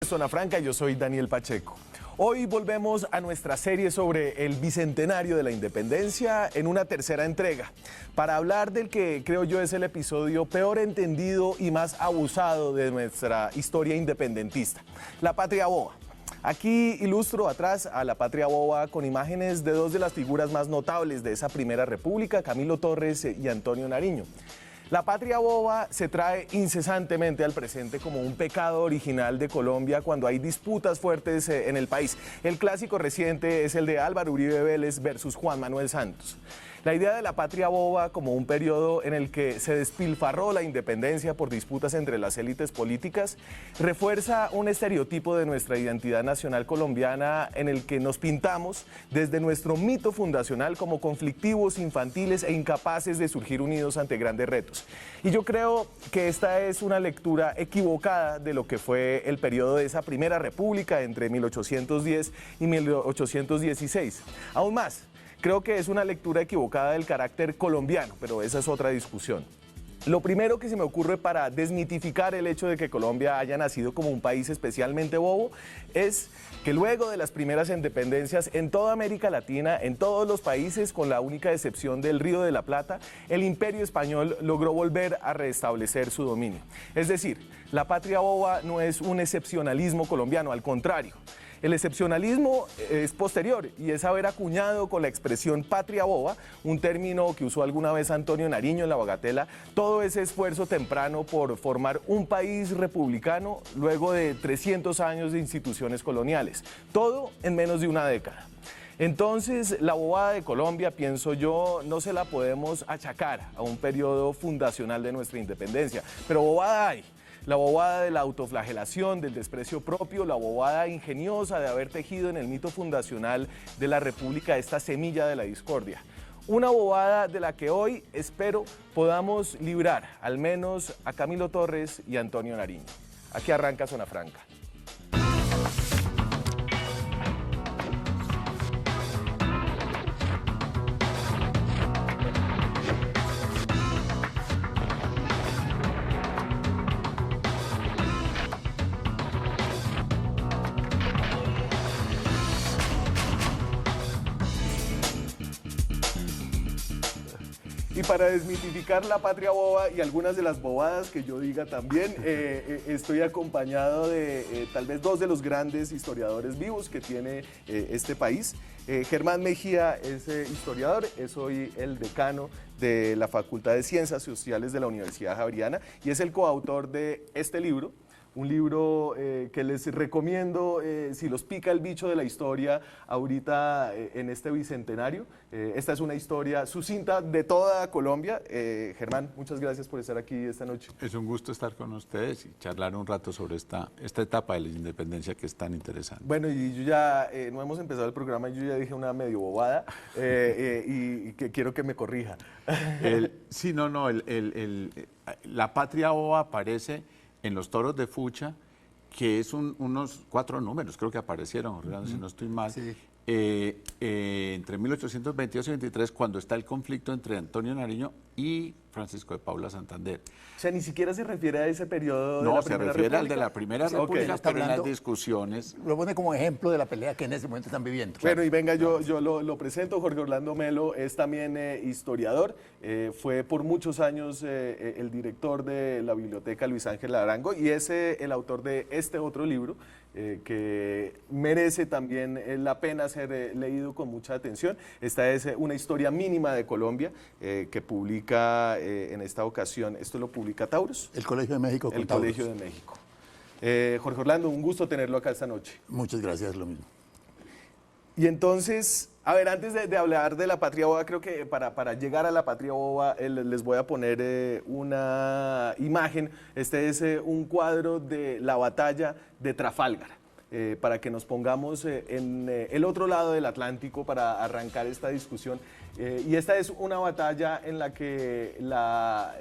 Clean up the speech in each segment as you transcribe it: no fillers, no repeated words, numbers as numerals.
Zona Franca, yo soy Daniel Pacheco. Hoy volvemos a nuestra serie sobre el bicentenario de la independencia en una tercera entrega, para hablar del que creo yo es el episodio peor entendido y más abusado de nuestra historia independentista, la patria boba. Aquí ilustro atrás a la patria boba con imágenes de dos de las figuras más notables de esa primera república, Camilo Torres y Antonio Nariño. La patria boba se trae incesantemente al presente como un pecado original de Colombia cuando hay disputas fuertes en el país. El clásico reciente es el de Álvaro Uribe Vélez versus Juan Manuel Santos. La idea de la patria boba como un periodo en el que se despilfarró la independencia por disputas entre las élites políticas refuerza un estereotipo de nuestra identidad nacional colombiana en el que nos pintamos desde nuestro mito fundacional como conflictivos, infantiles e incapaces de surgir unidos ante grandes retos. Y yo creo que esta es una lectura equivocada de lo que fue el periodo de esa primera república entre 1810 y 1816. Aún más, creo que es una lectura equivocada del carácter colombiano, pero esa es otra discusión. Lo primero que se me ocurre para desmitificar el hecho de que Colombia haya nacido como un país especialmente bobo es que luego de las primeras independencias en toda América Latina, en todos los países, con la única excepción del Río de la Plata, el Imperio Español logró volver a restablecer su dominio. Es decir, la patria boba no es un excepcionalismo colombiano, al contrario. El excepcionalismo es posterior y es haber acuñado con la expresión patria boba, un término que usó alguna vez Antonio Nariño en La Bagatela, todo ese esfuerzo temprano por formar un país republicano luego de 300 años de instituciones coloniales, todo en menos de una década. Entonces, la bobada de Colombia, pienso yo, no se la podemos achacar a un periodo fundacional de nuestra independencia, pero bobada hay. La bobada de la autoflagelación, del desprecio propio, la bobada ingeniosa de haber tejido en el mito fundacional de la República esta semilla de la discordia. Una bobada de la que hoy espero podamos librar al menos a Camilo Torres y a Antonio Nariño. Aquí arranca Zona Franca. Y para desmitificar la patria boba y algunas de las bobadas que yo diga también, estoy acompañado de tal vez dos de los grandes historiadores vivos que tiene este país. Germán Mejía es historiador, es hoy el decano de la Facultad de Ciencias Sociales de la Universidad Javeriana y es el coautor de este libro. Un libro que les recomiendo si los pica el bicho de la historia ahorita en este bicentenario. Esta es una historia sucinta de toda Colombia. Germán, muchas gracias por estar aquí esta noche. Es un gusto estar con ustedes y charlar un rato sobre esta etapa de la independencia que es tan interesante. Bueno, y yo ya, no hemos empezado el programa, yo ya dije una medio bobada y que quiero que me corrija. La patria boba aparece en los toros de Fucha, que es unos 4 números, creo que aparecieron, si no estoy mal, sí. Entre 1822 y 23, cuando está el conflicto entre Antonio Nariño y Francisco de Paula Santander. O sea, ni siquiera se refiere a ese periodo de no, la se Primera refiere República. al de la Primera República, pero en las discusiones. Lo pone como ejemplo de la pelea que en ese momento están viviendo. Bueno, y venga, yo lo presento. Jorge Orlando Melo es también historiador, fue por muchos años el director de la Biblioteca Luis Ángel Arango y es el autor de este otro libro que merece también la pena ser leído con mucha atención. Esta es una historia mínima de Colombia que publica en esta ocasión, esto lo publica Taurus. El Colegio de México. El Colegio de México. Jorge Orlando, un gusto tenerlo acá esta noche. Muchas gracias, lo mismo. Y entonces, a ver, antes de hablar de la patria boba, creo que para llegar a la patria boba les voy a poner una imagen. Este es un cuadro de la batalla de Trafalgar. Para que nos pongamos en el otro lado del Atlántico para arrancar esta discusión. Y esta es una batalla en la que la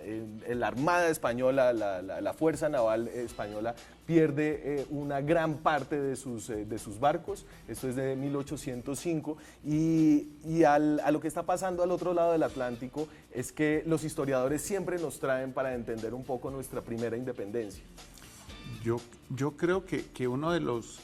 Armada Española, la Fuerza Naval Española, pierde una gran parte de sus barcos. Esto es de 1805 y a lo que está pasando al otro lado del Atlántico es que los historiadores siempre nos traen para entender un poco nuestra primera independencia. Yo creo que uno de los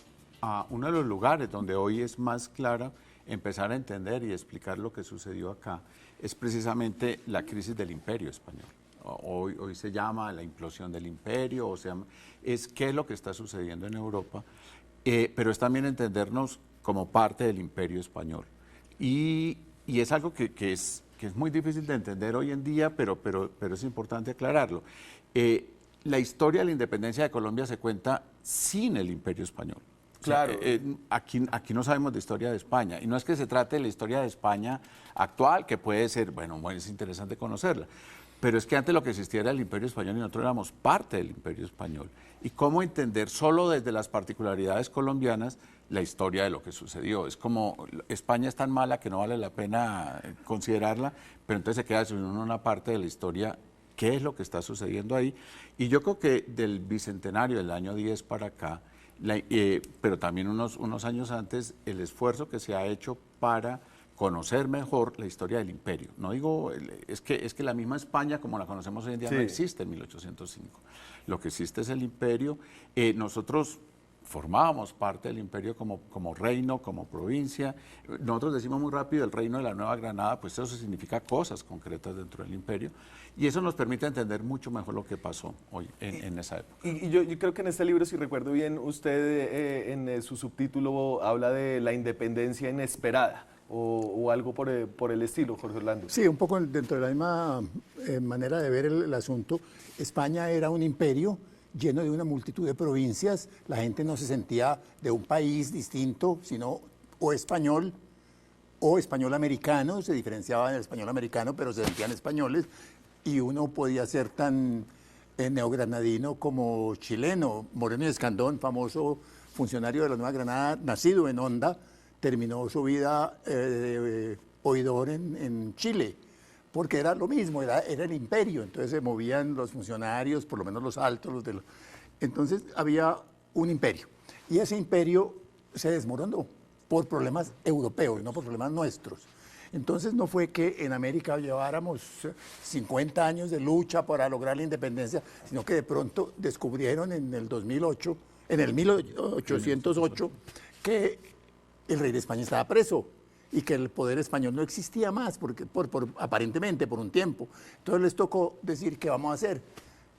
lugares donde hoy es más claro empezar a entender y explicar lo que sucedió acá es precisamente la crisis del Imperio español. Hoy se llama la implosión del imperio, o sea, es qué es lo que está sucediendo en Europa, pero es también entendernos como parte del Imperio español. Y es algo que es muy difícil de entender hoy en día, pero es importante aclararlo. La historia de la independencia de Colombia se cuenta sin el Imperio español. Claro. O sea, aquí no sabemos de historia de España, y no es que se trate de la historia de España actual, que puede ser, bueno, es interesante conocerla, pero es que antes lo que existía era el Imperio Español y nosotros éramos parte del Imperio Español. Y cómo entender solo desde las particularidades colombianas la historia de lo que sucedió. Es como España es tan mala que no vale la pena considerarla, pero entonces se queda en una parte de la historia, qué es lo que está sucediendo ahí. Y yo creo que del Bicentenario del año 10 para acá, pero también unos años antes, el esfuerzo que se ha hecho para conocer mejor la historia del imperio. No digo, es que la misma España como la conocemos hoy en día no existe en 1805. Lo que existe es el imperio. Nosotros formábamos parte del imperio como reino, como provincia. Nosotros decimos muy rápido el reino de la Nueva Granada, pues eso significa cosas concretas dentro del imperio. Y eso nos permite entender mucho mejor lo que pasó hoy en esa época. Y yo creo que en este libro, si recuerdo bien, usted en su subtítulo habla de la independencia inesperada. O algo por el estilo, Jorge Orlando. Sí, un poco dentro de la misma manera de ver el asunto. España era un imperio lleno de una multitud de provincias. La gente no se sentía de un país distinto, sino o español americano. Se diferenciaba en el español americano, pero se sentían españoles. Y uno podía ser tan neogranadino como chileno. Moreno y Escandón, famoso funcionario de la Nueva Granada, nacido en Honda, terminó su vida de oidor en Chile, porque era lo mismo, era el imperio, entonces se movían los funcionarios, por lo menos los altos, entonces había un imperio, y ese imperio se desmoronó por problemas europeos, no por problemas nuestros. Entonces no fue que en América lleváramos 50 años de lucha para lograr la independencia, sino que de pronto descubrieron en el 2008, en el 1808, que el rey de España estaba preso y que el poder español no existía más, porque aparentemente por un tiempo. Entonces les tocó decir qué vamos a hacer.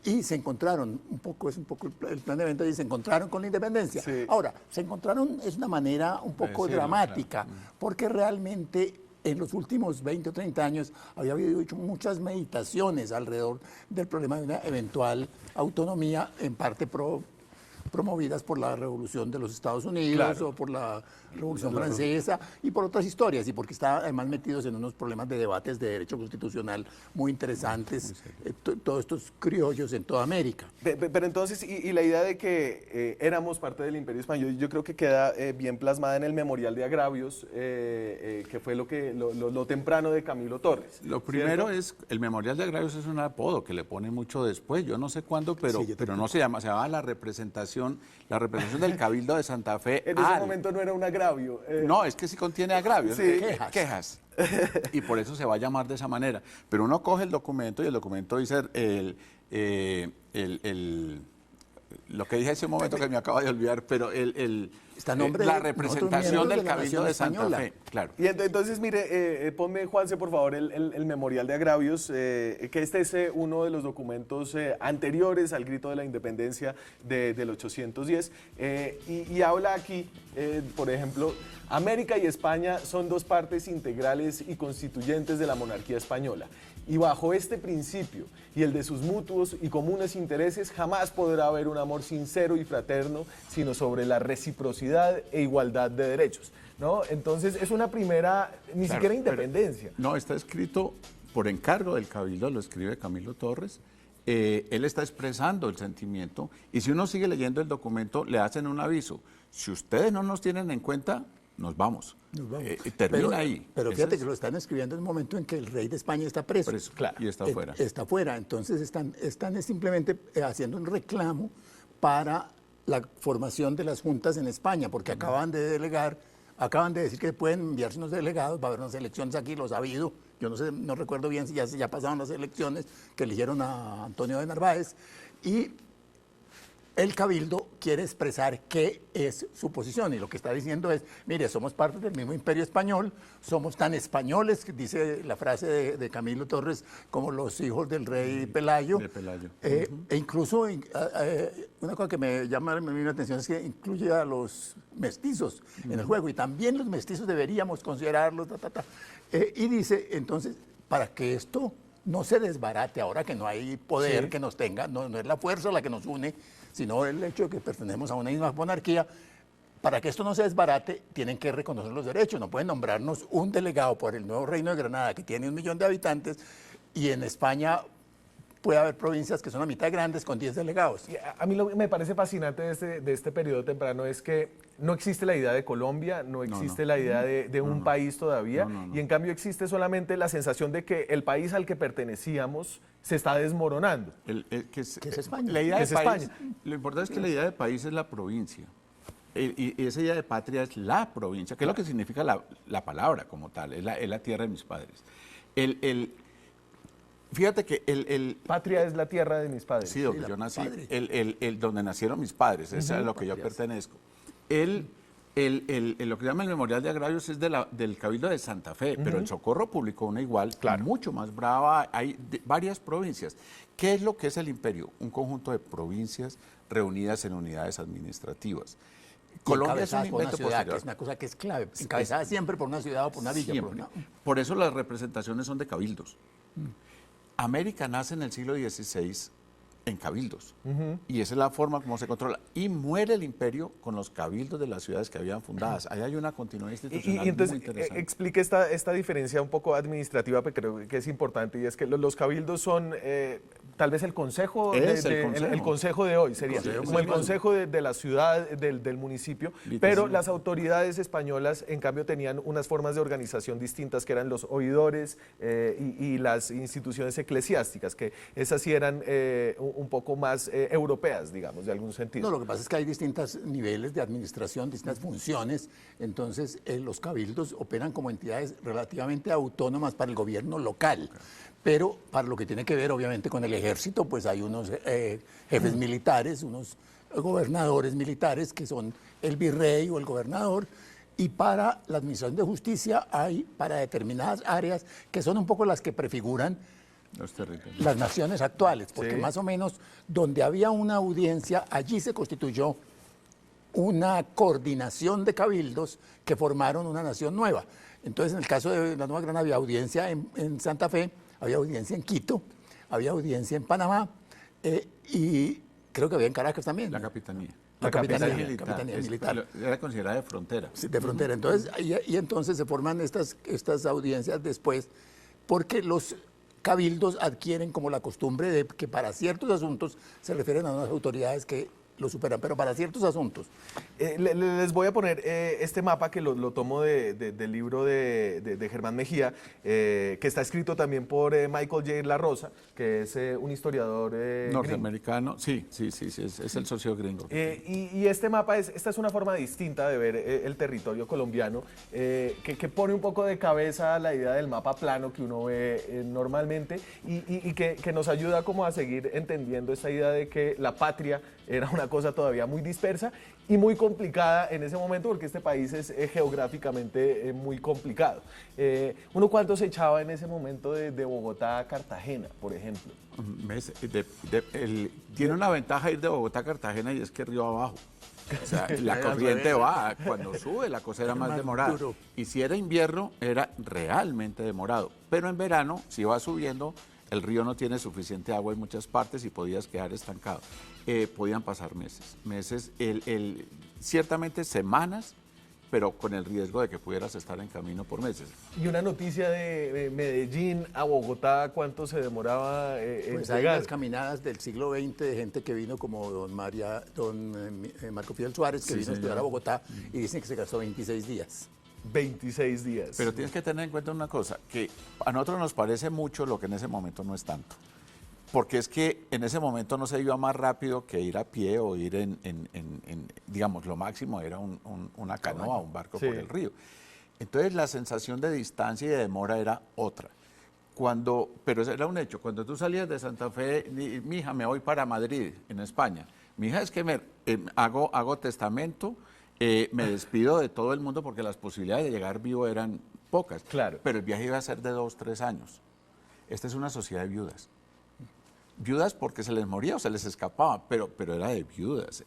Y se encontraron, es un poco el plan de venta, y se encontraron con la independencia. Sí. Ahora, se encontraron, es una manera un poco dramática, claro, porque realmente en los últimos 20 o 30 años había habido muchas meditaciones alrededor del problema de una eventual autonomía, en parte promovidas por la Revolución de los Estados Unidos, claro, o por la Revolución Francesa y por otras historias, y porque está además metidos en unos problemas de debates de derecho constitucional muy interesantes, todos estos criollos en toda América. Pero entonces, y la idea de que éramos parte del Imperio Español, yo creo que queda bien plasmada en el Memorial de Agravios, que fue lo temprano de Camilo Torres. Lo primero es, el Memorial de Agravios es un apodo que le pone mucho después, yo no sé cuándo, pero no se llama la representación del Cabildo de Santa Fe. En ese momento no era un agravio. No, es que sí contiene agravios, sí, quejas. Y por eso se va a llamar de esa manera. Pero uno coge el documento y el documento dice lo que dije hace un momento que me acaba de olvidar, pero la representación del Cabildo de Santa Fe, claro. Y entonces, mire, ponme, Juanse, por favor, el Memorial de Agravios, que este es uno de los documentos anteriores al grito de la independencia del 810, y habla aquí, por ejemplo, América y España son dos partes integrales y constituyentes de la monarquía española. Y bajo este principio y el de sus mutuos y comunes intereses jamás podrá haber un amor sincero y fraterno, sino sobre la reciprocidad e igualdad de derechos, ¿no? Entonces es una primera, ni siquiera independencia. No, está escrito por encargo del Cabildo, lo escribe Camilo Torres. Él está expresando el sentimiento y si uno sigue leyendo el documento le hacen un aviso. Si ustedes no nos tienen en cuenta, nos vamos. Termina ahí. Pero fíjate que lo están escribiendo en un momento en que el rey de España está preso. Claro. Y está fuera. Está fuera. Entonces están simplemente haciendo un reclamo para la formación de las juntas en España, porque acaban de decir que pueden enviarse unos delegados, va a haber unas elecciones aquí, los ha habido. Yo no sé, no recuerdo bien si ya pasaron las elecciones, que eligieron a Antonio de Narváez. Y el Cabildo quiere expresar qué es su posición y lo que está diciendo es, mire, somos parte del mismo imperio español, somos tan españoles, dice la frase de Camilo Torres, como los hijos del rey Pelayo. De Pelayo. E incluso, una cosa que me llama la atención es que incluye a los mestizos en el juego y también los mestizos deberíamos considerarlos, y dice, entonces, para que esto no se desbarate ahora que no hay poder que nos tenga, no es la fuerza la que nos une, sino el hecho de que pertenecemos a una misma monarquía. Para que esto no se desbarate, tienen que reconocer los derechos. No pueden nombrarnos un delegado por el nuevo Reino de Granada, que tiene 1 millón de habitantes, y en España puede haber provincias que son a mitad grandes con 10 delegados. Y a mí lo que me parece fascinante de este periodo temprano es que no existe la idea de Colombia, no existe la idea de un país todavía, y en cambio existe solamente la sensación de que el país al que pertenecíamos se está desmoronando. Que es España. La idea Que de es país, España. lo importante es que la idea de país es la provincia. Y esa idea de patria es la provincia, que es lo que significa la palabra como tal, es la tierra de mis padres. Fíjate que Patria es la tierra de mis padres. sí, donde la yo nací, padre. donde nacieron mis padres, es a lo que yo pertenezco. Lo que llama el Memorial de Agravios es del Cabildo de Santa Fe, pero el Socorro publicó una igual, mucho más brava, hay varias provincias. ¿Qué es lo que es el imperio? Un conjunto de provincias reunidas en unidades administrativas. Colombia es un Encabezadas por una invento ciudad, que posterior. es una cosa que es clave, encabezada siempre por una ciudad o por una villa. Siempre. Por eso las representaciones son de cabildos. América nace en el siglo XVI en cabildos. Y esa es la forma como se controla. Y muere el imperio con los cabildos de las ciudades que habían fundadas. Ahí hay una continuidad institucional Y entonces, muy interesante. explique esta diferencia un poco administrativa, que creo que es importante, y es que los cabildos son tal vez el consejo, el consejo de hoy, sería como el consejo de la ciudad, del municipio, pero las autoridades españolas, en cambio, tenían unas formas de organización distintas, que eran los oidores y las instituciones eclesiásticas, que esas sí eran un poco más europeas, digamos, de algún sentido. No, lo que pasa es que hay distintos niveles de administración, distintas funciones, entonces los cabildos operan como entidades relativamente autónomas para el gobierno local, pero para lo que tiene que ver obviamente con el ejército, pues hay unos jefes militares, unos gobernadores militares que son el virrey o el gobernador, y para la administración de justicia hay para determinadas áreas que son un poco las que prefiguran Los territorios. las naciones actuales, porque Sí. más o menos donde había una audiencia, allí se constituyó una coordinación de cabildos que formaron una nación nueva. Entonces, en el caso de la Nueva Granada había audiencia en Santa Fe, había audiencia en Quito, había audiencia en Panamá y creo que había en Caracas también. La capitanía. La capitanía militar. capitanía militar. Era considerada de frontera. Sí, de frontera. Entonces, y entonces se forman estas audiencias después, porque los cabildos adquieren como la costumbre de que para ciertos asuntos se refieren a unas autoridades que lo superan, pero para ciertos asuntos. Les voy a poner este mapa que lo tomo del libro de Germán Mejía, que está escrito también por Michael J. La Rosa, que es un historiador gringo. Norteamericano, sí, es el socio gringo. Y este mapa, esta es una forma distinta de ver el territorio colombiano, que pone un poco de cabeza a la idea del mapa plano que uno ve normalmente y que nos ayuda como a seguir entendiendo esta idea de que la patria era una cosa todavía muy dispersa y muy complicada en ese momento, porque este país es geográficamente muy complicado. ¿Uno cuánto se echaba en ese momento de Bogotá a Cartagena, por ejemplo? Tiene una ventaja ir de Bogotá a Cartagena y es que río abajo. O sea, la corriente va, cuando sube la cosa era más demorada. duro. Y si era invierno, era realmente demorado. Pero en verano, si va subiendo, el río no tiene suficiente agua en muchas partes y podías quedar estancado. Podían pasar meses, ciertamente semanas, pero con el riesgo de que pudieras estar en camino por meses. Y una noticia de Medellín a Bogotá, ¿cuánto se demoraba en Pues hay llegar? las caminadas del siglo XX de gente que vino como don Marco Fidel Suárez, que Sí, vino a estudiar señor. a Bogotá y dicen que se gastó 26 días. 26 días. Pero tienes que tener en cuenta una cosa, que a nosotros nos parece mucho lo que en ese momento no es tanto. Porque es que en ese momento no se iba más rápido que ir a pie o ir digamos, lo máximo era una canoa, un barco Sí. por el río. Entonces la sensación de distancia y de demora era otra. Pero ese era un hecho. Cuando tú salías de Santa Fe, mija, me voy para Madrid, en España. Mi hija es que hago testamento, me despido de todo el mundo porque las posibilidades de llegar vivo eran pocas. Claro. Pero el viaje iba a ser de 2, 3 años. Esta es una sociedad de viudas. Viudas porque se les moría o se les escapaba, pero era de viudas.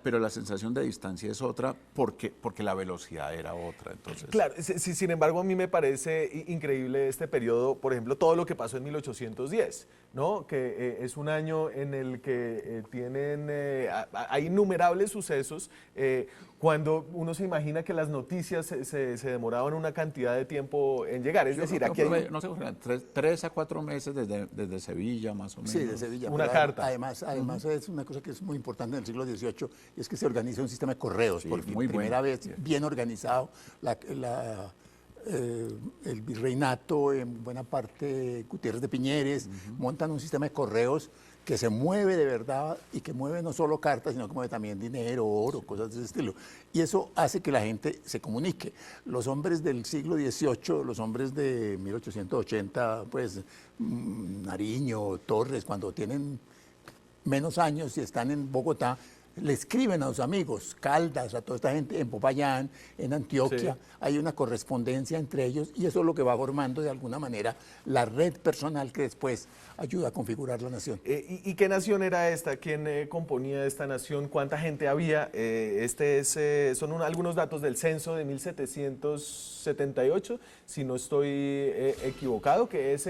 Pero la sensación de distancia es otra porque la velocidad era otra. Entonces, Claro, sin embargo, a mí me parece increíble este periodo, por ejemplo, todo lo que pasó en 1810, ¿no? Que es un año en el que hay innumerables sucesos. Cuando uno se imagina que las noticias se demoraban una cantidad de tiempo en llegar. Es decir, aquí hay... no sé, 3 a 4 meses desde Sevilla, más o menos. Sí, de Sevilla. Una pero carta. Además es una cosa que es muy importante en el siglo XVIII, y es que se organiza un sistema de correos, Sí, porque muy primera bueno. vez bien organizado, el virreinato, en buena parte Gutiérrez de Piñeres, montan un sistema de correos que se mueve de verdad y que mueve no solo cartas, sino que mueve también dinero, oro, cosas de ese estilo. Y eso hace que la gente se comunique. Los hombres del siglo XVIII, los hombres de 1880, pues Nariño, Torres, cuando tienen menos años y están en Bogotá, le escriben a sus amigos, Caldas, a toda esta gente, en Popayán, en Antioquia, Sí. hay una correspondencia entre ellos y eso es lo que va formando de alguna manera la red personal que después ayuda a configurar la nación. ¿Y qué nación era esta? ¿Quién componía esta nación? ¿Cuánta gente había? Son algunos datos del censo de 1778, si no estoy equivocado, que es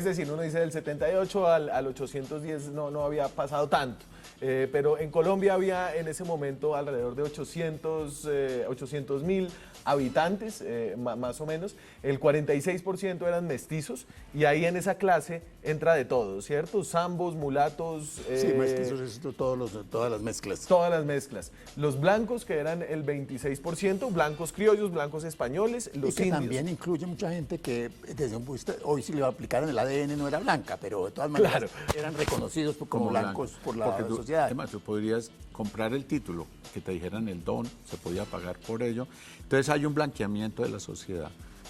decir, uno dice del 78 al 810 no había pasado tanto. Pero en Colombia había en ese momento alrededor de 800.000 habitantes, más o menos. El 46% eran mestizos y ahí en esa clase entra de todo, ¿cierto? Zambos, mulatos. Sí, mestizos, esto, todas las mezclas. Todas las mezclas. Los blancos, que eran el 26%, blancos criollos, blancos españoles, los y que indios. también incluye mucha gente que desde un punto de vista, hoy si le aplicaran el ADN no era blanca, pero de todas maneras eran reconocidos como blancos por la Porque sociedad. Además, tú podrías comprar el título, que te dijeran el don, se podía pagar por ello. Entonces hay un blanqueamiento de la sociedad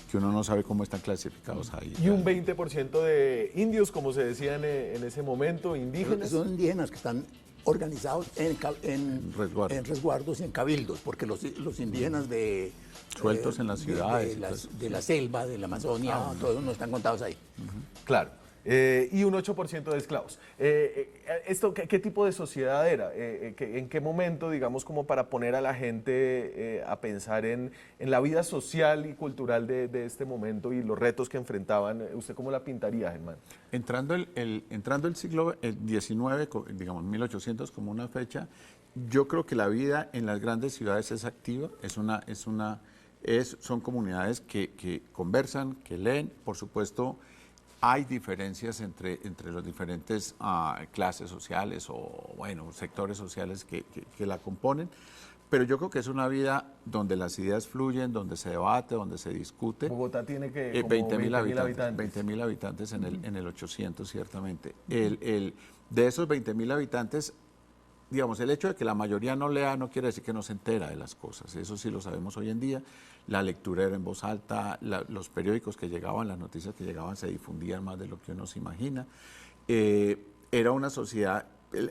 que uno no sabe cómo están clasificados ahí. Y un 20% de indios, como se decía en ese momento, indígenas. Son indígenas que están organizados en resguardos y en cabildos, porque los indígenas sueltos en las ciudades. De la selva, de la Amazonia, todos no están contados ahí. Claro. Y un 8% de esclavos. ¿Qué tipo de sociedad era? ¿En qué momento, digamos, como para poner a la gente a pensar en la vida social y cultural de este momento y los retos que enfrentaban? ¿Usted cómo la pintaría, Germán? Entrando el siglo XIX, digamos 1800 como una fecha, yo creo que la vida en las grandes ciudades es activa, son comunidades que conversan, que leen, por supuesto. Hay diferencias entre los diferentes clases sociales o, bueno, sectores sociales que la componen, pero yo creo que es una vida donde las ideas fluyen, donde se debate, donde se discute. Bogotá tiene que 20.000 habitantes. 20.000 habitantes en el 800, ciertamente. De esos 20.000 habitantes, digamos, el hecho de que la mayoría no lea no quiere decir que no se entera de las cosas. Eso sí lo sabemos hoy en día. La lectura era en voz alta, los periódicos que llegaban, las noticias que llegaban se difundían más de lo que uno se imagina. Era una sociedad,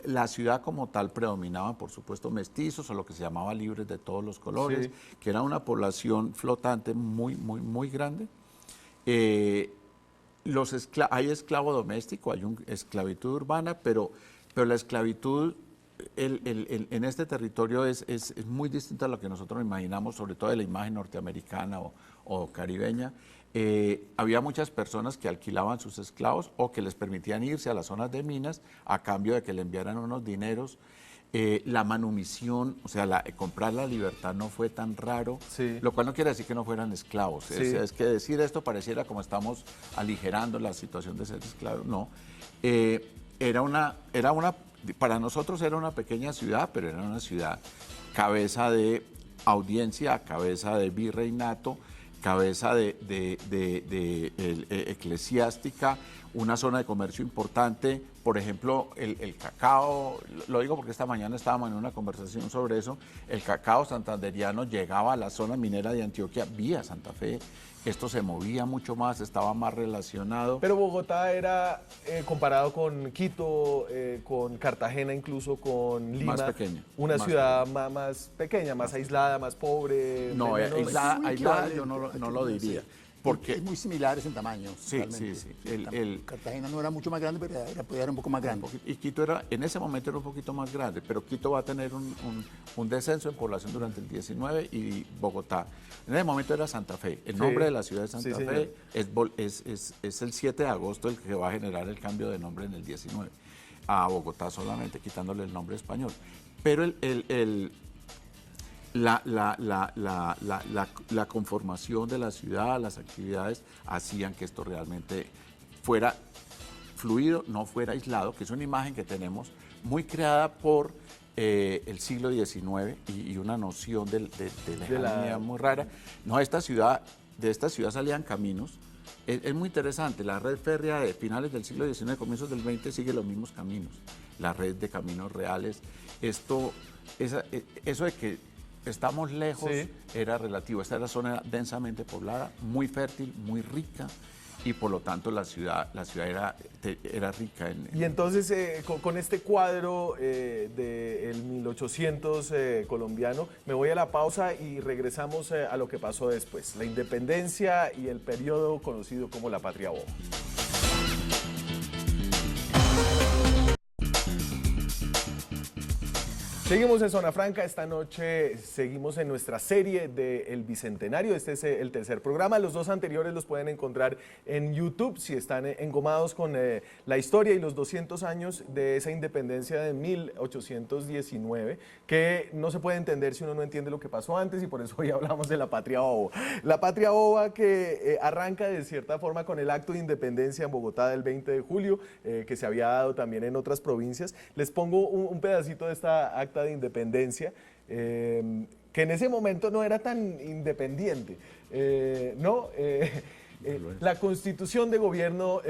la ciudad como tal predominaban, por supuesto, mestizos o lo que se llamaba libres de todos los colores, Sí. que era una población flotante muy, muy, muy grande. Hay esclavo doméstico, hay esclavitud urbana, pero la esclavitud en este territorio es muy distinta a lo que nosotros imaginamos, sobre todo de la imagen norteamericana o caribeña. Había muchas personas que alquilaban sus esclavos o que les permitían irse a las zonas de minas a cambio de que le enviaran unos dineros. La manumisión, o sea, comprar la libertad no fue tan raro, Sí. lo cual no quiere decir que no fueran esclavos. Sí. Es que decir esto pareciera como estamos aligerando la situación de ser esclavo. No. Para nosotros era una pequeña ciudad, pero era una ciudad cabeza de audiencia, cabeza de virreinato, cabeza eclesiástica, una zona de comercio importante, por ejemplo, el cacao, lo digo porque esta mañana estábamos en una conversación sobre eso, el cacao santanderiano llegaba a la zona minera de Antioquia vía Santa Fe, esto se movía mucho más, estaba más relacionado. Pero Bogotá era, comparado con Quito, con Cartagena, incluso con Lima, Más pequeña, una más ciudad más pequeña, más aislada, más pobre. No, menos- aislada yo no lo diría. Porque es muy similares en tamaño. Sí, realmente. sí, sí. Cartagena no era mucho más grande, pero podía ser un poco más grande. Y Quito en ese momento era un poquito más grande, pero Quito va a tener un descenso en población durante el 19 y Bogotá. En ese momento era Santa Fe. El nombre de la ciudad de Santa Sí, Fe es el 7 de agosto el que va a generar el cambio de nombre en el 19. A Bogotá solamente, quitándole el nombre español. Pero la conformación de la ciudad, las actividades, hacían que esto realmente fuera fluido, no fuera aislado, que es una imagen que tenemos muy creada por el siglo XIX y una noción de lejanía muy rara. No, de esta ciudad salían caminos. Es muy interesante, la red férrea de finales del siglo XIX, comienzos del XX, sigue los mismos caminos, la red de caminos reales. Eso de que estamos lejos era relativo. Esta era zona densamente poblada, muy fértil, muy rica, y por lo tanto la ciudad era rica. Y entonces, con este cuadro del 1800 colombiano, me voy a la pausa y regresamos a lo que pasó después, la independencia y el periodo conocido como la Patria Boba. Seguimos en Zona Franca, esta noche seguimos en nuestra serie del Bicentenario, este es el tercer programa, los dos anteriores los pueden encontrar en YouTube si están engomados con la historia y los 200 años de esa independencia de 1819, que no se puede entender si uno no entiende lo que pasó antes y por eso hoy hablamos de la Patria Boba. La Patria Boba que arranca de cierta forma con el acto de independencia en Bogotá del 20 de julio, que se había dado también en otras provincias. Les pongo un pedacito de esta acta de independencia, que en ese momento no era tan independiente, la constitución de gobierno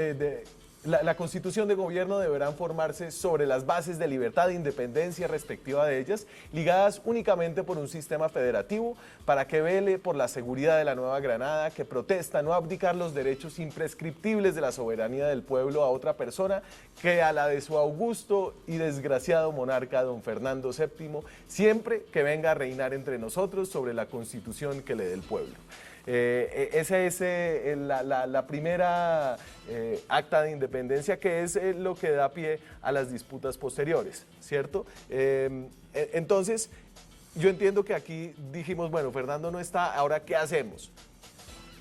la constitución de gobierno deberán formarse sobre las bases de libertad e independencia respectiva de ellas, ligadas únicamente por un sistema federativo para que vele por la seguridad de la Nueva Granada, que protesta no abdicar los derechos imprescriptibles de la soberanía del pueblo a otra persona que a la de su augusto y desgraciado monarca don Fernando VII, siempre que venga a reinar entre nosotros sobre la constitución que le dé el pueblo. Esa es la primera acta de independencia, que es lo que da pie a las disputas posteriores, ¿cierto? Entonces, yo entiendo que aquí dijimos, bueno, Fernando no está, ¿ahora qué hacemos?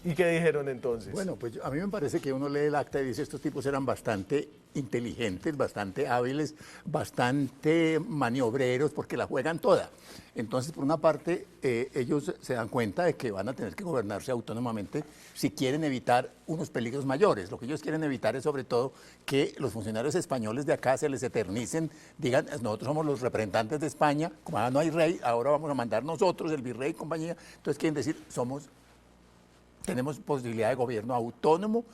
¿Y qué dijeron entonces? Bueno, pues a mí me parece que uno lee el acta y dice estos tipos eran bastante inteligentes, bastante hábiles, bastante maniobreros, porque la juegan toda. Entonces, por una parte, ellos se dan cuenta de que van a tener que gobernarse autónomamente si quieren evitar unos peligros mayores. Lo que ellos quieren evitar es sobre todo que los funcionarios españoles de acá se les eternicen, digan, nosotros somos los representantes de España, como no hay rey, ahora vamos a mandar nosotros, el virrey y compañía. Entonces quieren decir, tenemos posibilidad de gobierno autónomo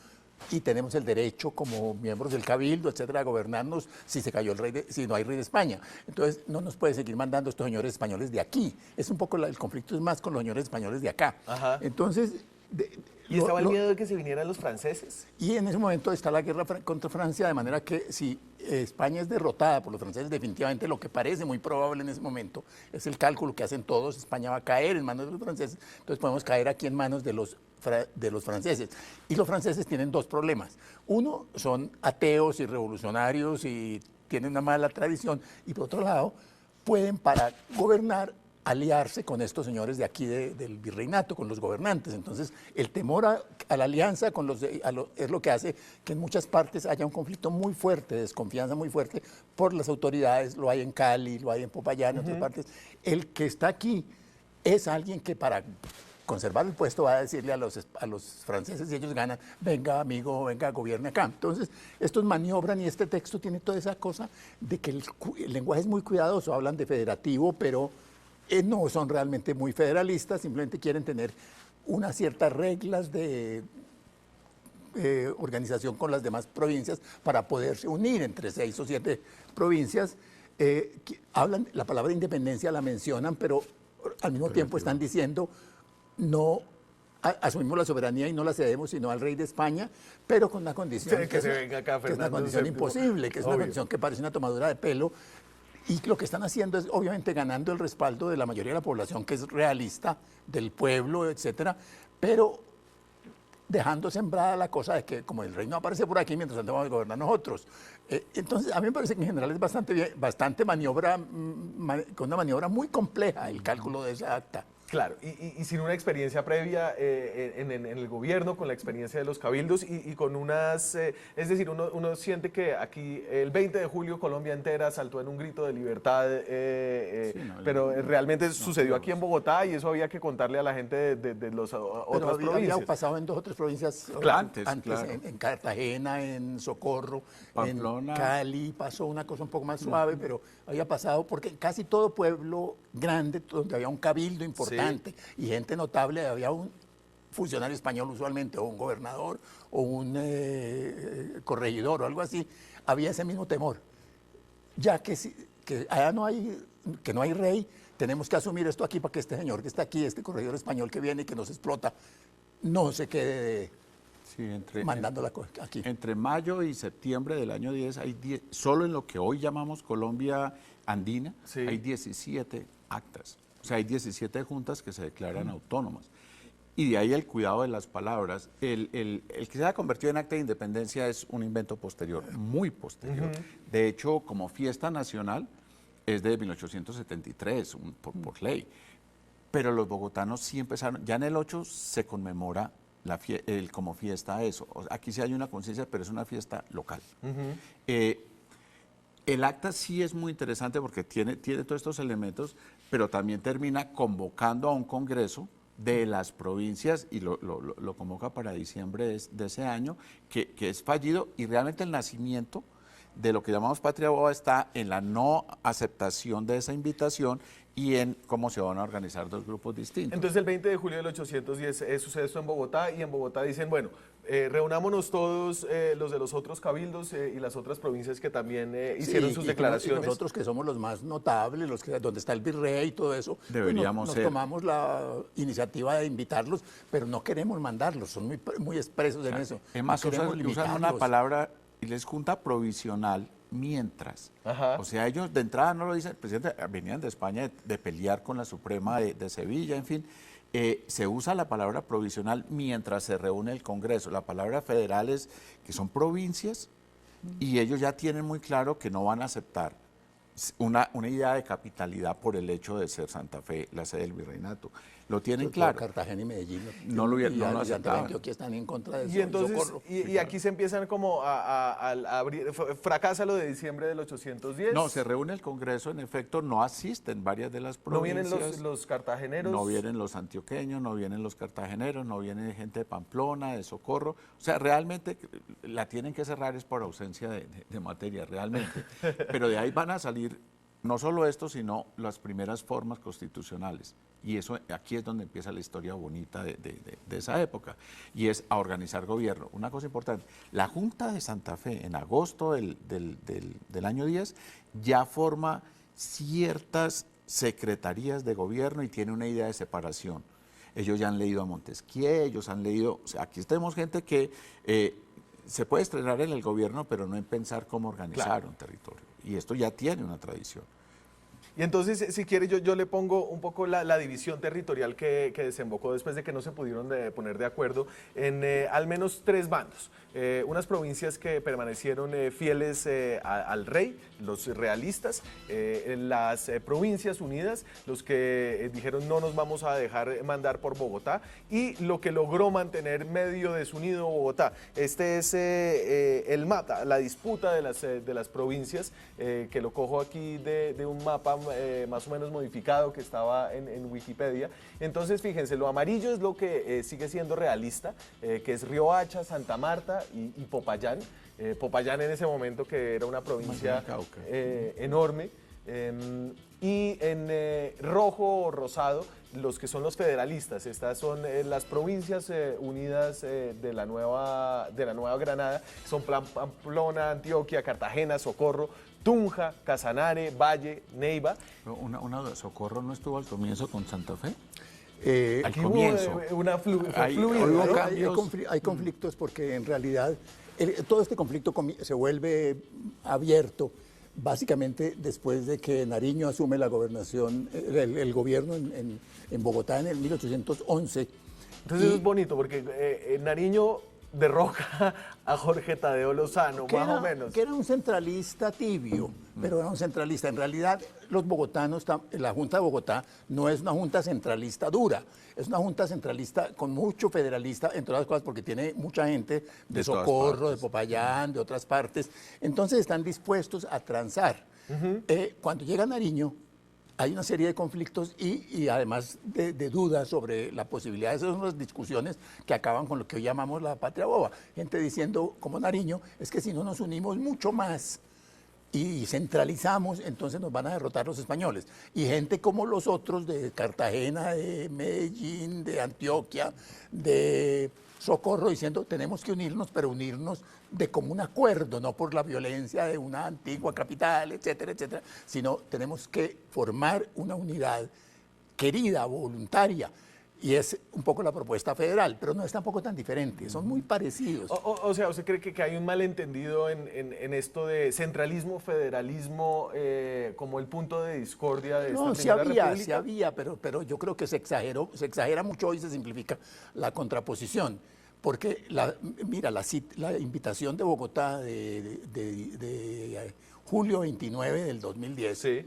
y tenemos el derecho como miembros del cabildo, etcétera, a gobernarnos si se cayó el rey, si no hay rey de España. Entonces no nos puede seguir mandando estos señores españoles de aquí. Es un poco el conflicto es más con los señores españoles de acá. Ajá. Entonces ¿Y estaba el miedo de que se vinieran los franceses? Y en ese momento está la guerra contra Francia, de manera que si España es derrotada por los franceses, definitivamente lo que parece muy probable en ese momento es el cálculo que hacen todos, España va a caer en manos de los franceses, entonces podemos caer aquí en manos de los franceses. Y los franceses tienen dos problemas. Uno, son ateos y revolucionarios y tienen una mala tradición, y por otro lado, pueden para gobernar aliarse con estos señores de aquí del virreinato, con los gobernantes. Entonces, el temor a la alianza con es lo que hace que en muchas partes haya un conflicto muy fuerte, desconfianza muy fuerte por las autoridades. Lo hay en Cali, lo hay en Popayán, en otras partes. El que está aquí es alguien que para conservar el puesto va a decirle a los franceses, si ellos ganan, venga amigo, venga, gobierne acá. Entonces, estos maniobran y este texto tiene toda esa cosa de que el lenguaje es muy cuidadoso, hablan de federativo, pero no son realmente muy federalistas, simplemente quieren tener unas ciertas reglas organización con las demás provincias para poderse unir entre 6 o 7 provincias. Hablan, la palabra independencia la mencionan, pero al mismo tiempo están diciendo no asumimos la soberanía y no la cedemos sino al rey de España, pero con una condición Sí, que se venga acá, que es una Fernando condición VII. imposible, que es una Obvio. condición que parece una tomadura de pelo. Y lo que están haciendo es, obviamente, ganando el respaldo de la mayoría de la población, que es realista, del pueblo, etcétera, pero dejando sembrada la cosa de que como el rey no aparece por aquí, mientras tanto vamos a gobernar nosotros. Entonces, a mí me parece que en general es bastante bien, bastante maniobra, con una maniobra muy compleja el cálculo de esa acta. Claro, y sin una experiencia previa en el gobierno, con la experiencia de los cabildos y con unas... es decir, uno siente que aquí el 20 de julio Colombia entera saltó en un grito de libertad, pero realmente sucedió aquí en Bogotá y eso había que contarle a la gente de las Pero otras había provincias. pasado en 2 o 3 provincias Claro, antes, claro. en Cartagena, en Socorro, Pamplona. en Cali, pasó una cosa un poco más suave, pero había pasado porque en casi todo pueblo grande, donde había un cabildo importante y gente notable, había un funcionario español usualmente, o un gobernador, o un corregidor, o algo así, había ese mismo temor. Ya que, que allá no hay rey, tenemos que asumir esto aquí para que este señor que está aquí, este corregidor español que viene y que nos explota, no se quede Sí, mandando la cosa aquí. Entre mayo y septiembre del año 10, solo en lo que hoy llamamos Colombia andina, Sí. hay 17 actas. O sea, hay 17 juntas que se declaran autónomas. Y de ahí el cuidado de las palabras. El que se ha convertido en acta de independencia es un invento posterior, muy posterior. De hecho, como fiesta nacional es de 1873, por ley. Pero los bogotanos sí empezaron, ya en el 8 se conmemora como fiesta eso. O sea, aquí sí hay una conciencia, pero es una fiesta local. El acta sí es muy interesante porque tiene todos estos elementos, pero también termina convocando a un congreso de las provincias y lo convoca para diciembre de ese año, que es fallido, y realmente el nacimiento de lo que llamamos Patria Boba está en la no aceptación de esa invitación y en cómo se van a organizar dos grupos distintos. Entonces el 20 de julio del 810 sucede esto en Bogotá y en Bogotá dicen, bueno, reunámonos todos los de los otros cabildos y las otras provincias que también hicieron sus declaraciones. Y nosotros que somos los más notables, donde está el virrey y todo eso, Deberíamos nos ser. tomamos la iniciativa de invitarlos, pero no queremos mandarlos, son muy expresos en eso. Es más, no queremos usan una limitarlos. palabra y les junta provisional mientras. Ajá. O sea, ellos de entrada no lo dicen, el presidente venían de España de pelear con la Suprema de Sevilla, en fin. Se usa la palabra provisional mientras se reúne el Congreso. La palabra federal es que son provincias y ellos ya tienen muy claro que no van a aceptar una idea de capitalidad por el hecho de ser Santa Fe la sede del virreinato. Lo tienen Sobre todo claro. Cartagena y Medellín. No lo hubieran- no lo y aceptaban. Antioquia están en contra de eso. Y entonces, Socorro. y aquí se empiezan como a abrir, fracasa lo de diciembre del 810. No, se reúne el Congreso, en efecto, no asisten varias de las No provincias. vienen los cartageneros. No vienen los antioqueños, no vienen los cartageneros, no viene gente de Pamplona, de Socorro. O sea, realmente la tienen que cerrar es por ausencia de materia, realmente. Pero de ahí van a salir no solo esto, sino las primeras formas constitucionales. Y eso aquí es donde empieza la historia bonita de esa época. Y es a organizar gobierno. Una cosa importante, la Junta de Santa Fe en agosto del año 10 ya forma ciertas secretarías de gobierno y tiene una idea de separación. Ellos ya han leído a Montesquieu, ellos han leído, o sea, aquí tenemos gente que se puede estrenar en el gobierno, pero no en pensar cómo organizar un territorio. Y esto ya tiene una tradición. Y entonces, si quiere, yo le pongo un poco la división territorial que desembocó después de que no se pudieron poner de acuerdo en al menos 3 bandos. Unas provincias que permanecieron fieles al rey, los realistas, las provincias unidas, los que dijeron no nos vamos a dejar mandar por Bogotá, y lo que logró mantener medio desunido Bogotá. Este es el mapa, la disputa de las provincias, que lo cojo aquí de un mapa más o menos modificado que estaba en Wikipedia. Entonces, fíjense, lo amarillo es lo que sigue siendo realista, que es Riohacha, Santa Marta y Popayán. Popayán en ese momento, que era una provincia enorme. Y en rojo o rosado, los que son los federalistas. Estas son las provincias unidas de la Nueva Granada. Son Pamplona, Antioquia, Cartagena, Socorro, Tunja, Casanare, Valle, Neiva. Una duda, ¿Socorro no estuvo al comienzo con Santa Fe? Al Aquí comienzo. hubo una fluida, hubo ¿no? cambios. Hay conflictos porque en realidad todo este conflicto se vuelve abierto básicamente después de que Nariño asume la gobernación, el gobierno en Bogotá en el 1811. Entonces eso es bonito porque Nariño derroca a Jorge Tadeo Lozano, más o menos. Que era un centralista tibio, pero era un centralista. En realidad, los bogotanos, la Junta de Bogotá no es una junta centralista dura, es una junta centralista con mucho federalista, entre otras cosas porque tiene mucha gente de Socorro, de Popayán, de otras partes. Entonces están dispuestos a transar. Cuando llega Nariño, hay una serie de conflictos y además de dudas sobre la posibilidad. Esas son las discusiones que acaban con lo que hoy llamamos la patria boba. Gente diciendo, como Nariño, es que si no nos unimos mucho más y centralizamos, entonces nos van a derrotar los españoles. Y gente como los otros de Cartagena, de Medellín, de Antioquia, de Socorro, diciendo tenemos que unirnos, pero unirnos de común acuerdo, no por la violencia de una antigua capital, etcétera, etcétera, sino tenemos que formar una unidad querida, voluntaria. Y es un poco la propuesta federal, pero no es tampoco tan diferente, son muy parecidos. O sea, ¿usted cree que hay un malentendido en esto de centralismo, federalismo, como el punto de discordia de esta primera república? Sí había, pero yo creo que se exagera mucho y se simplifica la contraposición. Porque, mira, la invitación de Bogotá de julio 29 del 2010, sí.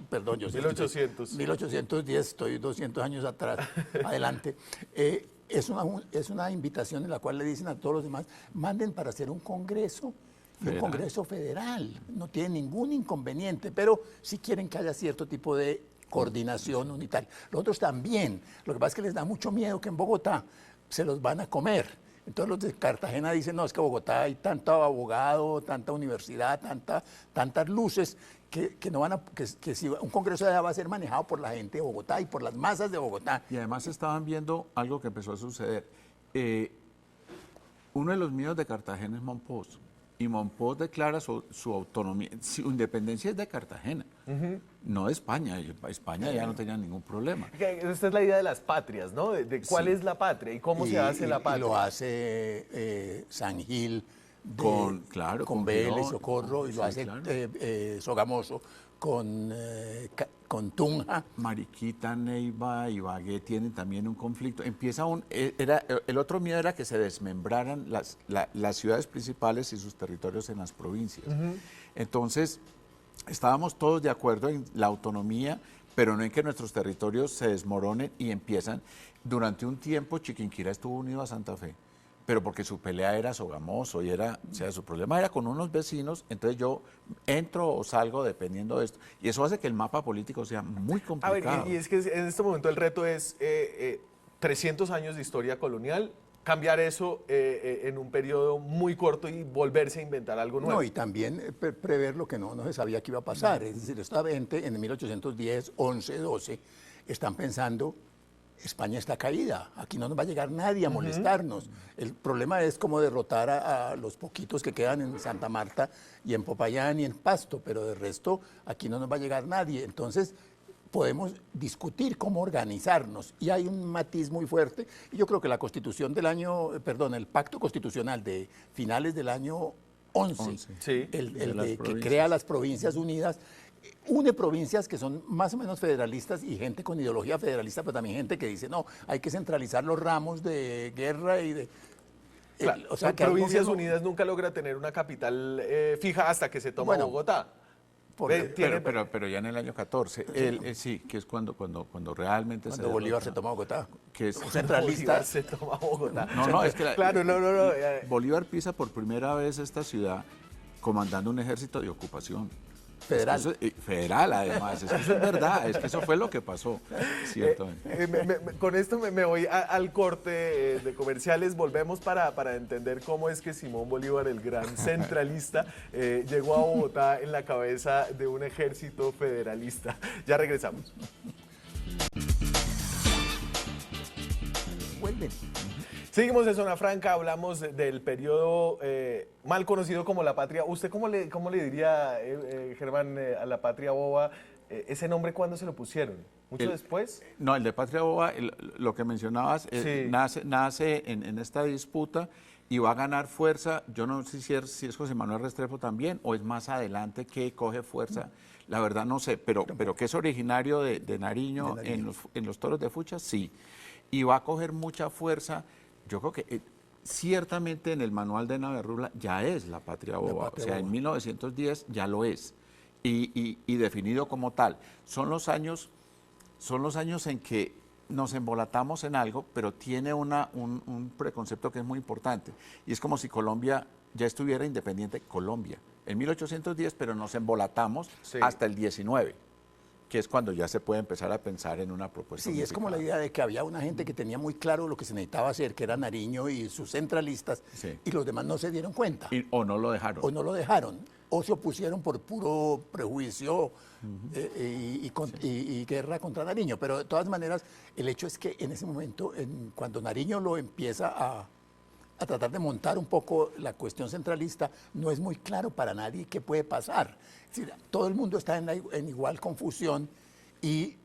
Perdón, yo sé 1800. 1810, estoy 200 años atrás, adelante. Es una invitación en la cual le dicen a todos los demás, manden para hacer un congreso federal. No tiene ningún inconveniente, pero si quieren que haya cierto tipo de coordinación unitaria. Los otros también. Lo que pasa es que les da mucho miedo que en Bogotá se los van a comer. Entonces los de Cartagena dicen, no, es que en Bogotá hay tanto abogado, tanta universidad, tantas luces, que no van que si un congreso de allá va a ser manejado por la gente de Bogotá y por las masas de Bogotá. Y además estaban viendo algo que empezó a suceder. Uno de los míos de Cartagena es Monpós. Y Monpós declara su autonomía, su independencia es de Cartagena, no de España. España ya no tenía ningún problema. Esta es la idea de las patrias, ¿no? De cuál es la patria y cómo se hace la patria. Y lo hace San Gil con Vélez, Socorro, y lo hace Sogamoso con Tunja. Mariquita, Neiva, Ibagué tienen también un conflicto. El otro miedo era que se desmembraran las ciudades principales y sus territorios en las provincias. Entonces, estábamos todos de acuerdo en la autonomía, pero no en que nuestros territorios se desmoronen y empiezan. Durante un tiempo, Chiquinquirá estuvo unido a Santa Fe, pero porque su pelea era Sogamoso y su problema era con unos vecinos, entonces yo entro o salgo dependiendo de esto. Y eso hace que el mapa político sea muy complicado. A ver, y es que en este momento el reto es 300 años de historia colonial, cambiar eso en un periodo muy corto y volverse a inventar algo nuevo. No, y también prever lo que no se sabía que iba a pasar. Es decir, esta gente en 1810, 11, 12, están pensando, España está caída, aquí no nos va a llegar nadie a molestarnos. El problema es cómo derrotar a los poquitos que quedan en Santa Marta y en Popayán y en Pasto, pero de resto aquí no nos va a llegar nadie. Entonces podemos discutir cómo organizarnos y hay un matiz muy fuerte y yo creo que la constitución el pacto constitucional de finales del año 11, sí, que crea las provincias unidas, une provincias que son más o menos federalistas y gente con ideología federalista, pero también gente que dice, no, hay que centralizar los ramos de guerra y de... Claro, o sea, que Provincias Unidas nunca logra tener una capital fija hasta que se toma Bogotá. Pero ya en el año 14, sí, que es cuando realmente cuando Bolívar se toma Bogotá. Que es centralista. Bolívar se toma Bogotá. No, es que claro, no. Bolívar pisa por primera vez esta ciudad comandando un ejército de ocupación. Federal. Federal, además. Eso es verdad, es que eso fue lo que pasó, ciertamente. Con esto me voy al corte de comerciales. Volvemos para entender cómo es que Simón Bolívar, el gran centralista, llegó a Bogotá en la cabeza de un ejército federalista. Ya regresamos. Vuelven. Seguimos en Zona Franca, hablamos del periodo mal conocido como la Patria. ¿Usted cómo le diría, Germán, a la Patria Boba? ¿Ese nombre cuándo se lo pusieron? ¿Mucho después? No, el de Patria Boba, lo que mencionabas, Sí. nace en esta disputa y va a ganar fuerza. Yo no sé si es José Manuel Restrepo también o es más adelante que coge fuerza. La verdad no sé, pero que es originario de Nariño, en los toros de Fucha, sí. Y va a coger mucha fuerza. Yo creo que ciertamente en el manual de Navarrula ya es la Patria Boba, o sea, en 1910 ya lo es, y definido como tal. Son los años en que nos embolatamos en algo, pero tiene un preconcepto que es muy importante, y es como si Colombia ya estuviera independiente, Colombia, en 1810, pero nos embolatamos hasta el 19. Que es cuando ya se puede empezar a pensar en una propuesta. Sí, es como la idea de que había una gente que tenía muy claro lo que se necesitaba hacer, que era Nariño y sus centralistas, y los demás no se dieron cuenta. O no lo dejaron. O no lo dejaron, o se opusieron por puro prejuicio y guerra contra Nariño. Pero de todas maneras, el hecho es que en ese momento, cuando Nariño lo empieza a tratar de montar un poco la cuestión centralista, no es muy claro para nadie qué puede pasar. Es decir, todo el mundo está en igual confusión y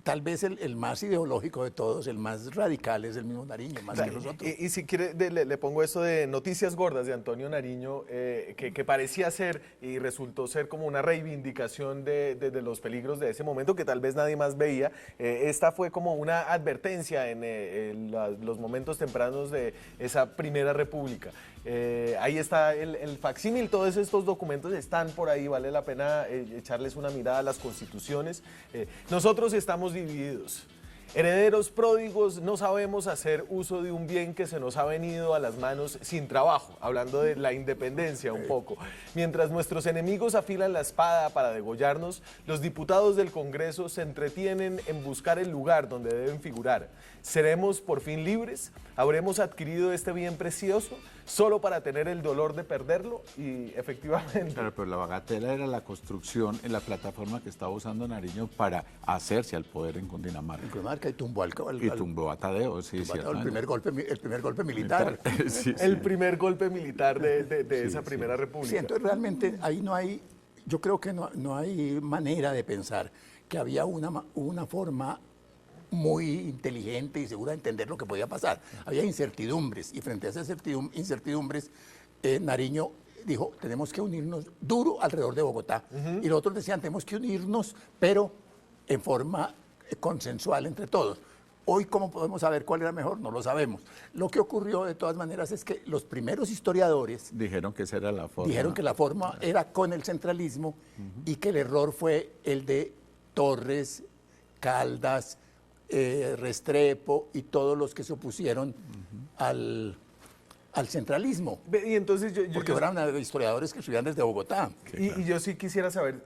tal vez el más ideológico de todos, el más radical, es el mismo Nariño, más que los otros. Y si quiere, le pongo esto de Noticias Gordas de Antonio Nariño, que parecía ser y resultó ser como una reivindicación de los peligros de ese momento que tal vez nadie más veía. Esta fue como una advertencia en los momentos tempranos de esa primera república. Ahí está el facsímil, todos estos documentos están por ahí, vale la pena echarles una mirada a las constituciones. Nosotros estamos divididos. Herederos pródigos, no sabemos hacer uso de un bien que se nos ha venido a las manos sin trabajo, hablando de la independencia un poco. Mientras nuestros enemigos afilan la espada para degollarnos, los diputados del Congreso se entretienen en buscar el lugar donde deben figurar. ¿Seremos por fin libres? ¿Habremos adquirido este bien precioso solo para tener el dolor de perderlo? Y efectivamente... Claro, pero la bagatela era la construcción en la plataforma que estaba usando Nariño para hacerse al poder en Cundinamarca. En Cundinamarca y tumbó tumbó a Tadeo, sí, el primer golpe militar. Sí, el primer golpe militar de esa primera república. Sí, entonces realmente ahí no hay, yo creo que no hay manera de pensar que había una forma muy inteligente y segura de entender lo que podía pasar. Había incertidumbres y frente a esas incertidumbres, Nariño dijo, tenemos que unirnos duro alrededor de Bogotá. Y los otros decían, tenemos que unirnos, pero en forma consensual entre todos. Hoy, ¿cómo podemos saber cuál era mejor? No lo sabemos. Lo que ocurrió, de todas maneras, es que los primeros historiadores dijeron que esa era la forma. Dijeron que la forma era con el centralismo y que el error fue el de Torres, Caldas, Restrepo y todos los que se opusieron al centralismo. Y entonces porque eran historiadores que estudian desde Bogotá. Y yo sí quisiera saber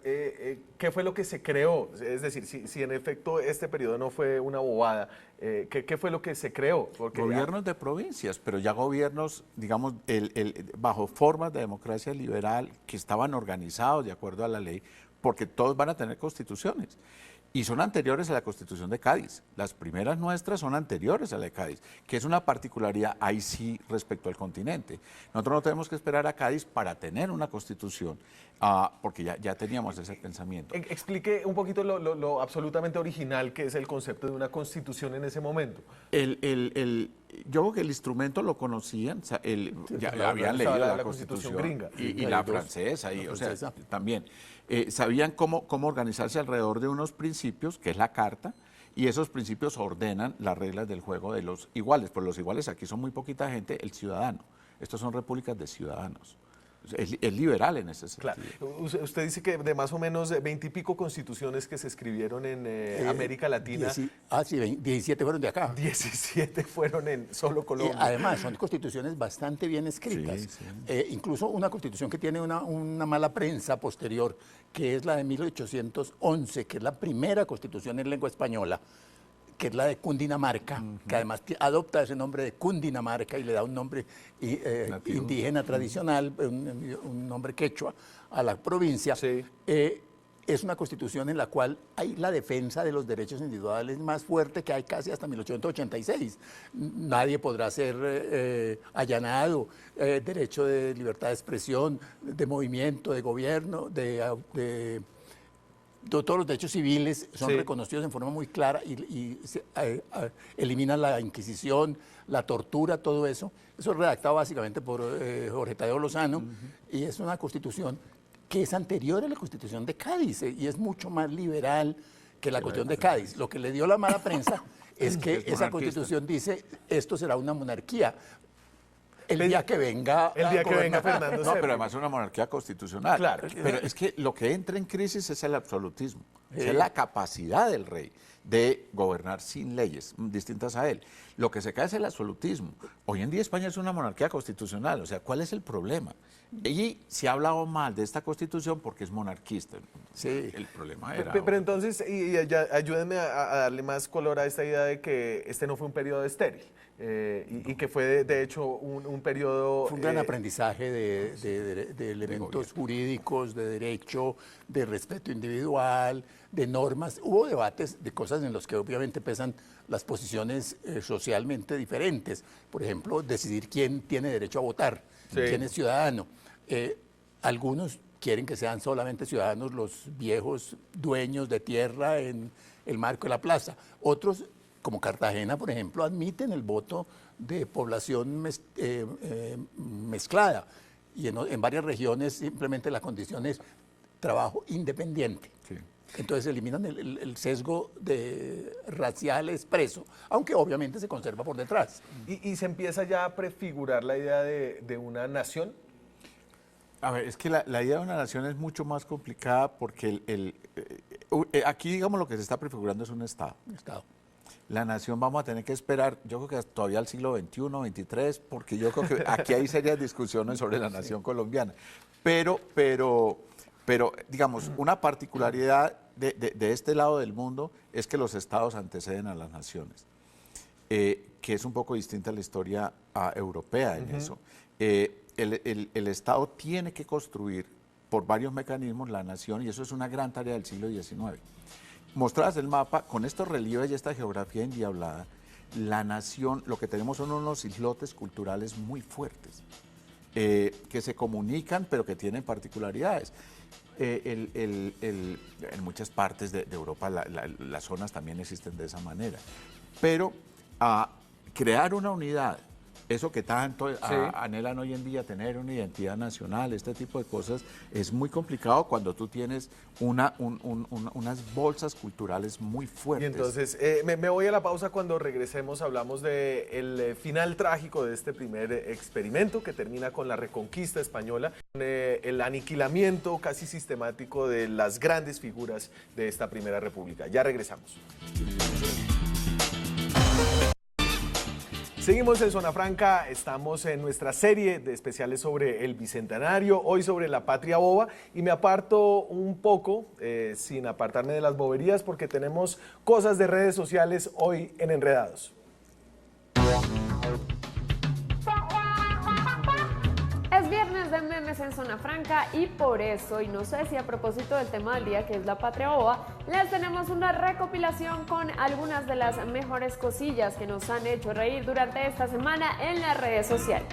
qué fue lo que se creó, es decir, si en efecto este periodo no fue una bobada, ¿qué fue lo que se creó? Porque gobiernos de provincias, pero ya gobiernos, digamos, bajo formas de democracia liberal que estaban organizados de acuerdo a la ley, porque todos van a tener constituciones. Y son anteriores a la Constitución de Cádiz. Las primeras nuestras son anteriores a la de Cádiz, que es una particularidad ahí sí respecto al continente. Nosotros no tenemos que esperar a Cádiz para tener una Constitución, porque ya teníamos ese pensamiento. Explique un poquito lo absolutamente original que es el concepto de una Constitución en ese momento. Yo creo que el instrumento lo conocían, ya habían leído la Constitución gringa. Y la francesa, o sea, también. Sabían cómo organizarse alrededor de unos principios, que es la Carta, y esos principios ordenan las reglas del juego de los iguales. Pues los iguales aquí son muy poquita gente, el ciudadano. Estos son repúblicas de ciudadanos. es liberal en ese sentido. Claro. Usted dice que de más o menos 20 y pico constituciones que se escribieron en América Latina, Sí, 17 fueron de acá. 17 fueron en solo Colombia. Además, son constituciones bastante bien escritas. Sí, sí. Incluso una constitución que tiene una mala prensa posterior, que es la de 1811, que es la primera constitución en lengua española, que es la de Cundinamarca, que además adopta ese nombre de Cundinamarca y le da un nombre indígena tradicional, un nombre quechua a la provincia. Sí. Es una constitución en la cual hay la defensa de los derechos individuales más fuerte que hay casi hasta 1886. Nadie podrá ser allanado, derecho de libertad de expresión, de movimiento, de gobierno, todos los derechos civiles son reconocidos en forma muy clara y eliminan la Inquisición, la tortura, todo eso. Eso es redactado básicamente por Jorge Tadeo Lozano y es una constitución que es anterior a la Constitución de Cádiz y es mucho más liberal que la Constitución de Cádiz. Lo que le dio la mala prensa es que esa Constitución dice esto será una monarquía. El día que venga Fernando No, VII. pero además es una monarquía constitucional. Claro. Pero es que lo que entra en crisis es el absolutismo. Es la capacidad del rey de gobernar sin leyes distintas a él. Lo que se cae es el absolutismo. Hoy en día España es una monarquía constitucional. O sea, ¿cuál es el problema? Y se ha hablado mal de esta constitución porque es monarquista. Sí. El problema era... Pero entonces, ayúdenme a darle más color a esta idea de que este no fue un periodo estéril. Y que fue de hecho un periodo... Fue un gran aprendizaje de elementos jurídicos, de derecho, de respeto individual, de normas. Hubo debates de cosas en las que obviamente pesan las posiciones socialmente diferentes. Por ejemplo, decidir quién tiene derecho a votar, quién es ciudadano. Algunos quieren que sean solamente ciudadanos los viejos dueños de tierra en el marco de la plaza. Otros, como Cartagena, por ejemplo, admiten el voto de población mezclada. Y en varias regiones simplemente la condición es trabajo independiente. Sí. Entonces eliminan el sesgo racial expreso, aunque obviamente se conserva por detrás. Y se empieza ya a prefigurar la idea de una nación. A ver, es que la idea de una nación es mucho más complicada porque aquí, digamos, lo que se está prefigurando es un Estado. La nación vamos a tener que esperar, yo creo que todavía al siglo XXI, XXIII, porque yo creo que aquí hay serias discusiones sobre la nación colombiana. Pero, digamos, una particularidad de este lado del mundo es que los estados anteceden a las naciones, que es un poco distinta a la historia europea en eso. El Estado tiene que construir por varios mecanismos la nación y eso es una gran tarea del siglo XIX. Mostradas el mapa, con estos relieves y esta geografía endiablada, la nación, lo que tenemos son unos islotes culturales muy fuertes, que se comunican pero que tienen particularidades. En muchas partes de Europa las zonas también existen de esa manera. Pero crear una unidad, eso que tanto anhelan hoy en día, tener una identidad nacional, este tipo de cosas, es muy complicado cuando tú tienes unas bolsas culturales muy fuertes. Y entonces, me voy a la pausa. Cuando regresemos hablamos del final trágico de este primer experimento que termina con la reconquista española, el aniquilamiento casi sistemático de las grandes figuras de esta primera república. Ya regresamos. Seguimos en Zona Franca, estamos en nuestra serie de especiales sobre el Bicentenario, hoy sobre la patria boba, y me aparto un poco, sin apartarme de las boberías, porque tenemos cosas de redes sociales hoy en Enredados. Es viernes de memes en Zona Franca y por eso, y no sé si a propósito del tema del día que es la patria boba, les tenemos una recopilación con algunas de las mejores cosillas que nos han hecho reír durante esta semana en las redes sociales.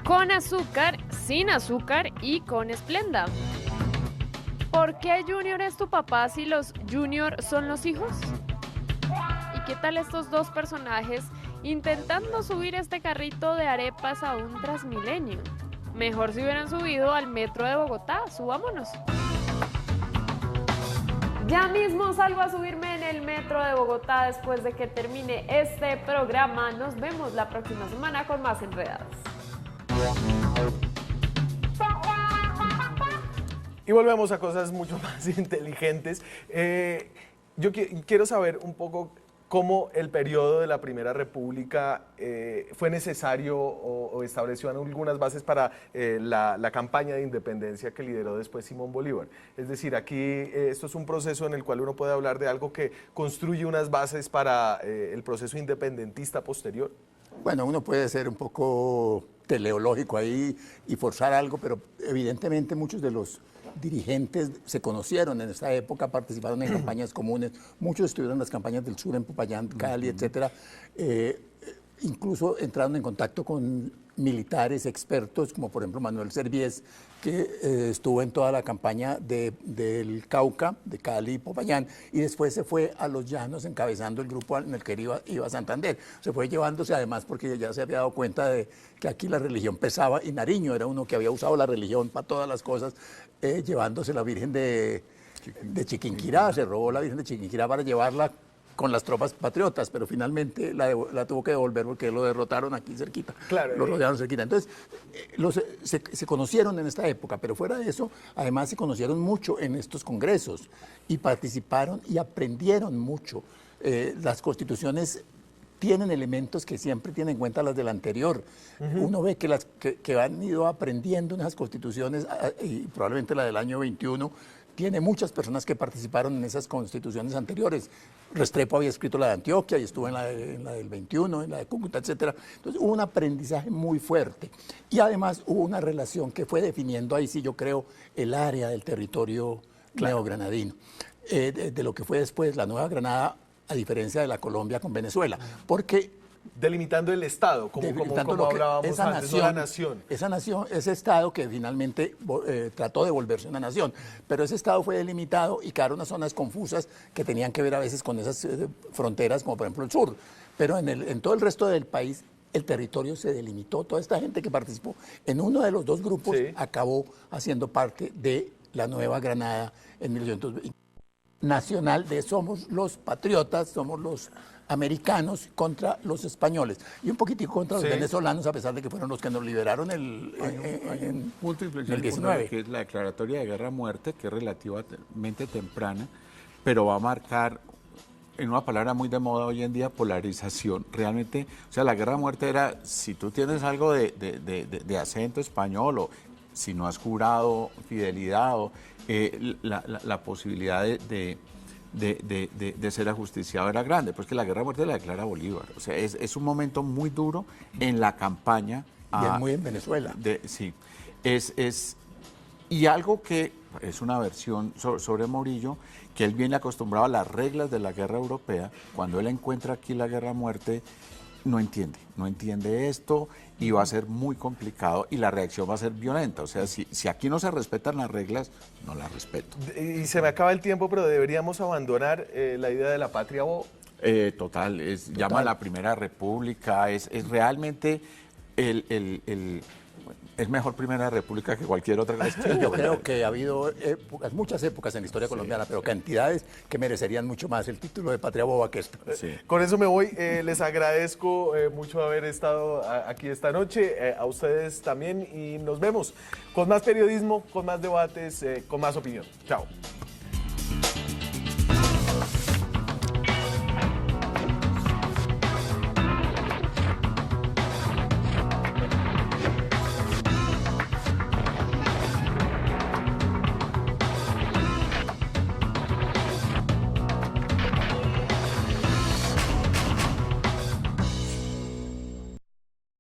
Con azúcar, sin azúcar y con esplenda. ¿Por qué Junior es tu papá si los Junior son los hijos? ¿Y qué tal estos dos personajes intentando subir este carrito de arepas a un Transmilenio? Mejor si hubieran subido al metro de Bogotá, subámonos. Ya mismo salgo a subirme en el metro de Bogotá después de que termine este programa. Nos vemos la próxima semana con más Enredados. Y volvemos a cosas mucho más inteligentes. Quiero saber un poco cómo el periodo de la Primera República fue necesario o estableció algunas bases para la campaña de independencia que lideró después Simón Bolívar. Es decir, aquí esto es un proceso en el cual uno puede hablar de algo que construye unas bases para el proceso independentista posterior. Bueno, uno puede ser un poco teleológico ahí y forzar algo, pero evidentemente muchos de los dirigentes se conocieron en esta época, participaron en campañas comunes, muchos estuvieron en las campañas del sur en Popayán, Cali, etcétera. Incluso entraron en contacto con militares expertos, como por ejemplo Manuel Serviés, que estuvo en toda la campaña del Cauca, de Cali y Popayán, y después se fue a los llanos encabezando el grupo en el que iba a Santander. Se fue llevándose además porque ya se había dado cuenta de que aquí la religión pesaba, y Nariño era uno que había usado la religión para todas las cosas, llevándose la Virgen de Chiquinquirá, se robó la Virgen de Chiquinquirá para llevarla con las tropas patriotas, pero finalmente la tuvo que devolver porque lo derrotaron aquí cerquita, claro, lo rodearon cerquita. Entonces, se conocieron en esta época, pero fuera de eso, además se conocieron mucho en estos congresos y participaron y aprendieron mucho. Las constituciones tienen elementos que siempre tienen en cuenta las del anterior. Uno ve que han ido aprendiendo en esas constituciones, y probablemente la del año 21, tiene muchas personas que participaron en esas constituciones anteriores. Restrepo había escrito la de Antioquia y estuvo en la del 21, en la de Cúcuta, etc. Entonces hubo un aprendizaje muy fuerte. Y además hubo una relación que fue definiendo ahí sí yo creo el área del territorio neogranadino, de lo que fue después la Nueva Granada, a diferencia de la Colombia con Venezuela. Porque delimitando el Estado, como hablábamos antes, la nación. Esa nación, ese Estado que finalmente trató de volverse una nación, pero ese Estado fue delimitado y quedaron unas zonas confusas que tenían que ver a veces con esas fronteras, como por ejemplo el sur. Pero en todo el resto del país, el territorio se delimitó. Toda esta gente que participó en uno de los dos grupos acabó haciendo parte de la Nueva Granada en 1820. Nacional de somos los patriotas, somos los americanos contra los españoles y un poquitico contra los venezolanos, a pesar de que fueron los que nos liberaron en punto de inflexión el 19. Que es la declaratoria de guerra-muerte, que es relativamente temprana, pero va a marcar, en una palabra muy de moda hoy en día, polarización. Realmente, o sea, la guerra-muerte era, si tú tienes algo de acento español o si no has jurado fidelidad o la posibilidad de ser ajusticiado era grande, pues que la guerra de muerte la declara Bolívar. O sea, es un momento muy duro en la campaña. Y es muy en Venezuela. Sí, y algo que es una versión sobre Morillo, que él viene acostumbrado a las reglas de la guerra europea. Cuando él encuentra aquí la guerra a muerte, no entiende esto y va a ser muy complicado y la reacción va a ser violenta. O sea, si aquí no se respetan las reglas, no las respeto. Y se me acaba el tiempo, pero deberíamos abandonar la idea de la patria boba. Total, llama a la Primera República, es realmente es mejor Primera República que cualquier otra. Yo creo que ha habido muchas épocas en la historia colombiana, pero cantidades que merecerían mucho más el título de patria boba que esto. Con eso me voy. Les agradezco mucho haber estado aquí esta noche, a ustedes también, y nos vemos con más periodismo, con más debates, con más opinión. Chao.